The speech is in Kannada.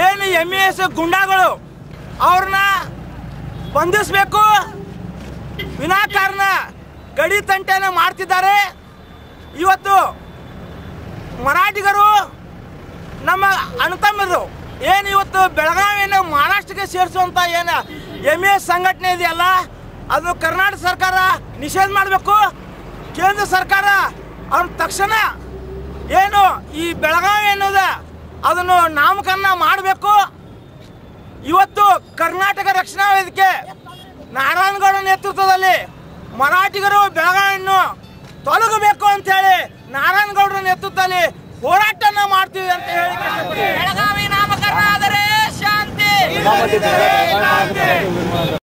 ಏನು MES ಗುಂಡಾಗಳು ಅವ್ರನ್ನ ಬಂಧಿಸಬೇಕು, ವಿನಾಕಾರಣ ಗಡಿ ತಂಟೆನ ಮಾಡ್ತಿದ್ದಾರೆ. ಇವತ್ತು ಮರಾಠಿಗರು ನಮ್ಮ ಅಣ್ಣತಮ್ಮರು ಏನು ಇವತ್ತು ಬೆಳಗಾವಿಯನ್ನು ಮಹಾರಾಷ್ಟ್ರಕ್ಕೆ ಸೇರಿಸುವಂಥ ಏನು MES ಸಂಘಟನೆ ಇದೆಯಲ್ಲ, ಅದು ಕರ್ನಾಟಕ ಸರ್ಕಾರ ನಿಷೇಧ ಮಾಡಬೇಕು. ಕೇಂದ್ರ ಸರ್ಕಾರ ಅವ್ರ ತಕ್ಷಣ ಏನು ಈ ಬೆಳಗಾವಿ ಅನ್ನೋದು ಅದನ್ನು ನಾಮಕರಣ ಮಾಡಬೇಕು. ಇವತ್ತು ಕರ್ನಾಟಕ ರಕ್ಷಣಾ ವೇದಿಕೆ ನಾರಾಯಣಗೌಡ ನೇತೃತ್ವದಲ್ಲಿ ಮರಾಠಿಗರು ಬೆಳಗಾವಿಯನ್ನು ತೊಲಗಬೇಕು ಅಂತ ಹೇಳಿ ನಾರಾಯಣಗೌಡರ ನೇತೃತ್ವದಲ್ಲಿ ಹೋರಾಟನ ಮಾಡ್ತೀವಿ ಅಂತ ಹೇಳಿ ಬೆಳಗಾವಿ ನಾಮಕರಣ ಆದರೆ ಶಾಂತಿ.